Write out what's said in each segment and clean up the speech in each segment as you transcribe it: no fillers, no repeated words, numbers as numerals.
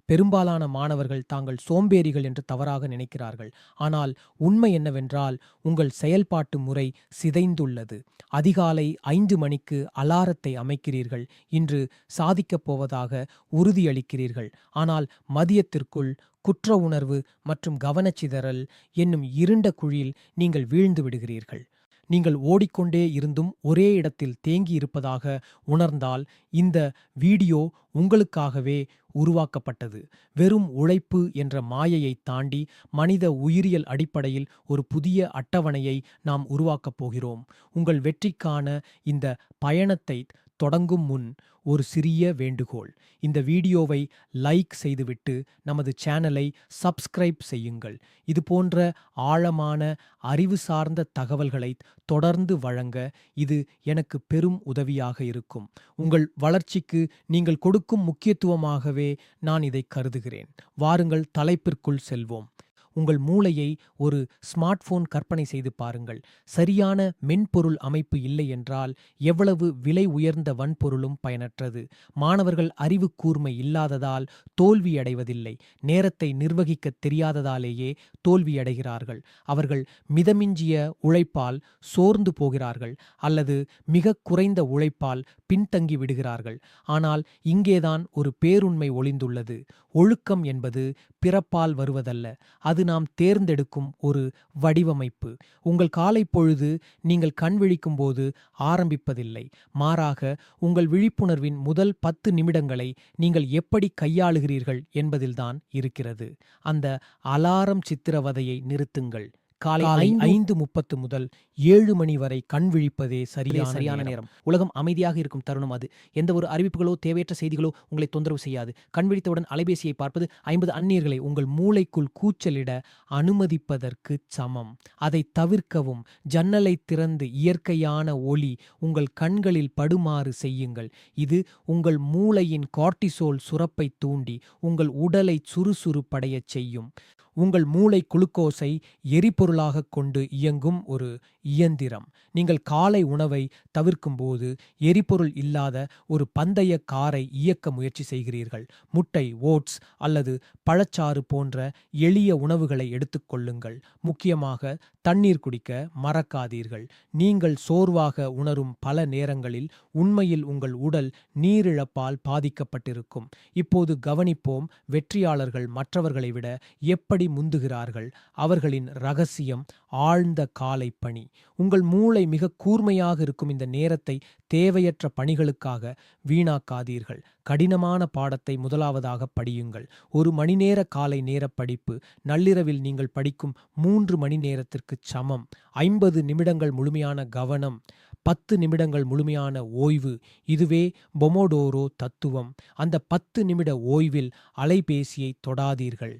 பெரும்பாலான மாணவர்கள் தாங்கள் சோம்பேறிகள் என்று தவறாக நினைக்கிறார்கள். ஆனால் உண்மை என்னவென்றால், உங்கள் செயல்பாட்டு முறை சிதைந்துள்ளது. அதிகாலை 5 மணிக்கு அலாரத்தை அமைக்கிறீர்கள். இன்று சாதிக்கப் போவதாக உறுதியளிக்கிறீர்கள். ஆனால் மதியத்திற்குள் குற்ற உணர்வு மற்றும் கவனச்சிதறல் என்னும் இருண்ட குழியில் நீங்கள் வீழ்ந்து விடுகிறீர்கள். நீங்கள் ஓடிக்கொண்டே இருந்தும் ஒரே இடத்தில் தேங்கி இருப்பதாக உணர்ந்தால், இந்த வீடியோ உங்களுக்காகவே உருவாக்கப்பட்டது. வெறும் உழைப்பு என்ற மாயையை தாண்டி மனித உயிரியல் அடிப்படையில் ஒரு புதிய அட்டவணையை நாம் உருவாக்கப் போகிறோம். உங்கள் வெற்றிக்கான இந்த பயணத்தை தொடங்கும் முன் ஒரு சிறிய வேண்டுகோள். இந்த வீடியோவை லைக் செய்துவிட்டு நமது சேனலை சப்ஸ்கிரைப் செய்யுங்கள். இது போன்ற ஆழமான அறிவு சார்ந்த தகவல்களை தொடர்ந்து வழங்க இது எனக்கு பெரும் உதவியாக இருக்கும். உங்கள் வளர்ச்சிக்கு நீங்கள் கொடுக்கும் முக்கியத்துவமாகவே நான் இதை கருதுகிறேன். வாருங்கள் தலைப்பிற்குள் செல்வோம். உங்கள் மூளையை ஒரு ஸ்மார்ட் போன் கற்பனை செய்து பாருங்கள். சரியான மென்பொருள் அமைப்பு இல்லை என்றால் எவ்வளவு விலை உயர்ந்த வன்பொருளும் பயனற்றது. மாணவர்கள் அறிவு கூர்மை இல்லாததால் தோல்வியடைவதில்லை, நேரத்தை நிர்வகிக்க தெரியாததாலேயே தோல்வியடைகிறார்கள். அவர்கள் மிதமிஞ்சிய உழைப்பால் சோர்ந்து போகிறார்கள் அல்லது மிக குறைந்த உழைப்பால் பின்தங்கி விடுகிறார்கள். ஆனால் இங்கேதான் ஒரு பேருண்மை ஒளிந்துள்ளது. ஒழுக்கம் என்பது பிறப்பால் வருவதல்ல, அது நாம் தேர்ந்தெடுக்கும் ஒரு வடிவமைப்பு. உங்கள் காலை பொழுது நீங்கள் கண் விழிக்கும் போது ஆரம்பிப்பதில்லை, மாறாக உங்கள் விழிப்புணர்வின் முதல் 10 நிமிடங்களை நீங்கள் எப்படி கையாளுகிறீர்கள் என்பதில்தான் இருக்கிறது. அந்த அலாரம் சித்திரவதையை நிறுத்துங்கள். காலை 5:30 முதல் 7 மணி வரை கண் விழிப்பதே சரியான நேரம். உலகம் அமைதியாக இருக்கும் தருணம் அது. எந்த ஒரு அறிவிப்புகளோ தேவையற்ற செய்திகளோ உங்களை தொந்தரவு செய்யாது. கண் விழித்தவுடன் அலைபேசியை பார்ப்பது 50 அந்நியர்களை உங்கள் மூளைக்குள் கூச்சலிட அனுமதிப்பதற்கு சமம். அதை தவிர்க்கவும். ஜன்னலை திறந்து இயற்கையான ஒளி உங்கள் கண்களில் படுமாறு செய்யுங்கள். இது உங்கள் மூளையின் கார்டிசோல் சுரப்பை தூண்டி உங்கள் உடலை சுறுசுறுப்படையச் செய்யும். உங்கள் மூளை குளுக்கோஸை எரிபொருளாக கொண்டு இயங்கும் ஒரு இயந்திரம். நீங்கள் காலை உணவை தவிர்க்கும்போது எரிபொருள் இல்லாத ஒரு பந்தய காரை இயக்க முயற்சி செய்கிறீர்கள். முட்டை, ஓட்ஸ் அல்லது பழச்சாறு போன்ற எளிய உணவுகளை எடுத்துக்கொள்ளுங்கள். முக்கியமாக தண்ணீர் குடிக்க மறக்காதீர்கள். நீங்கள் சோர்வாக உணரும் பல நேரங்களில் உண்மையில் உங்கள் உடல் நீரிழப்பால் பாதிக்கப்பட்டிருக்கும். இப்போது கவனிப்போம், வெற்றியாளர்கள் மற்றவர்களை விட எப்படி முந்துகிறார்கள். அவர்களின் ரகசியம் ஆழ்ந்த காலை பணி. உங்கள் மூளை மிக கூர்மையாக இருக்கும் இந்த நேரத்தை தேவையற்ற பணிகளுக்காக வீணாக்காதீர்கள். கடினமான பாடத்தை முதலாவதாக படியுங்கள். 1 மணி நேர காலை நேர படிப்பு நள்ளிரவில் நீங்கள் படிக்கும் 3 மணி நேரத்திற்கு சமம். 50 நிமிடங்கள் முழுமையான கவனம், 10 நிமிடங்கள் முழுமையான ஓய்வு. இதுவே பொமோடோரோ தத்துவம். அந்த 10 நிமிட ஓய்வில் அலைபேசியை தொடாதீர்கள்.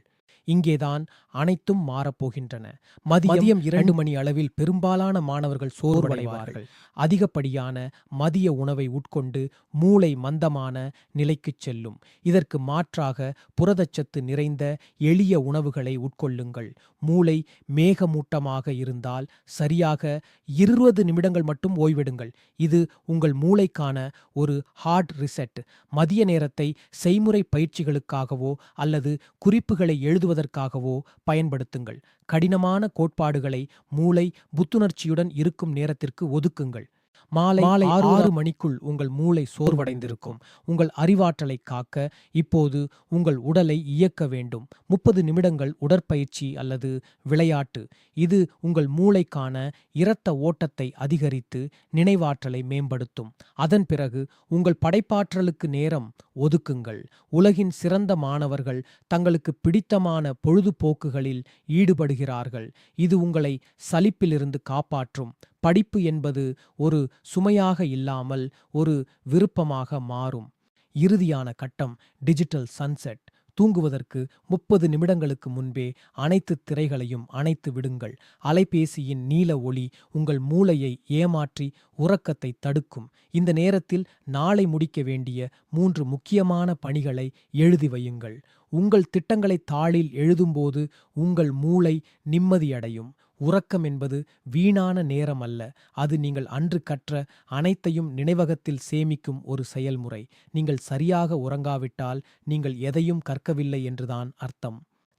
இங்கேதான் அனைத்தும் மாறப்போகின்றன. மதியம் 2 மணி அளவில் பெரும்பாலான மாணவர்கள் சோர்வடைவார்கள். அதிகப்படியான மதிய உணவை உட்கொண்டு மூளை மந்தமான நிலைக்குச் செல்லும். இதற்கு மாற்றாக புரதச்சத்து நிறைந்த எளிய உணவுகளை உட்கொள்ளுங்கள். மூளை மேகமூட்டமாக இருந்தால் சரியாக 20 நிமிடங்கள் மட்டும் ஓய்வெடுங்கள். இது உங்கள் மூளைக்கான ஒரு ஹார்ட் ரிசெட். மதிய நேரத்தை செய்முறை பயிற்சிகளுக்காகவோ அல்லது குறிப்புகளை எழுதுவதற்காகவோ பயன்படுத்துங்கள். கடினமான கோட்பாடுகளை மூளை புத்துணர்ச்சியுடன் இருக்கும் நேரத்திற்கு ஒதுக்குங்கள். மாலை 6 மணிக்குள் உங்கள் மூளை சோர்வடைந்திருக்கும். உங்கள் அறிவாற்றலை காக்க இப்போது உங்கள் உடலை இயக்க வேண்டும். 30 நிமிடங்கள் உடற்பயிற்சி அல்லது விளையாட்டு. இது உங்கள் மூளைக்கான இரத்த ஓட்டத்தை அதிகரித்து நினைவாற்றலை மேம்படுத்தும். அதன் பிறகு உங்கள் படைப்பாற்றலுக்கு நேரம் ஒதுக்குங்கள். உலகின் சிறந்த மாணவர்கள் தங்களுக்கு பிடித்தமான பொழுதுபோக்குகளில் ஈடுபடுகிறார்கள். இது உங்களை சலிப்பிலிருந்து காப்பாற்றும். படிப்பு என்பது ஒரு சுமையாக இல்லாமல் ஒரு விருப்பமாக மாறும். இறுதியான கட்டம் டிஜிட்டல் சன்செட். தூங்குவதற்கு 30 நிமிடங்களுக்கு முன்பே அனைத்து திரைகளையும் அணைத்து விடுங்கள். அலைபேசியின் நீல ஒளி உங்கள் மூளையை ஏமாற்றி உறக்கத்தை தடுக்கும். இந்த நேரத்தில் நாளை முடிக்க வேண்டிய 3 முக்கியமான பணிகளை எழுதி வையுங்கள். உங்கள் திட்டங்களை தாளில் எழுதும்போது உங்கள் மூளை நிம்மதியடையும். உறக்கம் என்பது வீணான நேரம் அல்ல. அது நீங்கள் அன்று கற்ற அனைத்தையும் நினைவகத்தில் சேமிக்கும் ஒரு செயல்முறை. நீங்கள் சரியாக உறங்காவிட்டால் நீங்கள் எதையும் கற்கவில்லை என்றுதான் அர்த்தம்.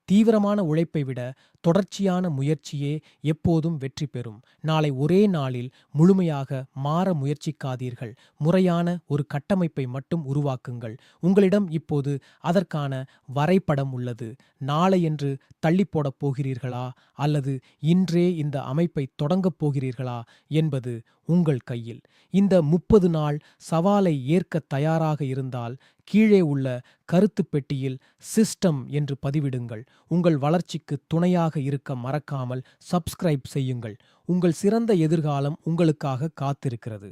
தீவிரமான உழைப்பை விட தொடர்ச்சியான முயற்சியே எப்போதும் வெற்றி பெறும். நாளை ஒரே நாளில் முழுமையாக மாற முயற்சிக்காதீர்கள். முறையான ஒரு கட்டமைப்பை மட்டும் உருவாக்குங்கள். உங்களிடம் இப்போது அதற்கான வரைபடம் உள்ளது. நாளையென்று தள்ளிப் போடப் போகிறீர்களா அல்லது இன்றே இந்த அமைப்பை தொடங்கப் போகிறீர்களா என்பது உங்கள் கையில். இந்த 30 நாள் சவாலை ஏற்க தயாராக இருந்தால் கீழே உள்ள கருத்துப் பெட்டியில் சிஸ்டம் என்று பதிவிடுங்கள். உங்கள் வளர்ச்சிக்கு துணையாக இருக்க மறக்காமல் சப்ஸ்கிரைப் செய்யுங்கள். உங்கள் சிறந்த எதிர்காலம் உங்களுக்காக காத்திருக்கிறது.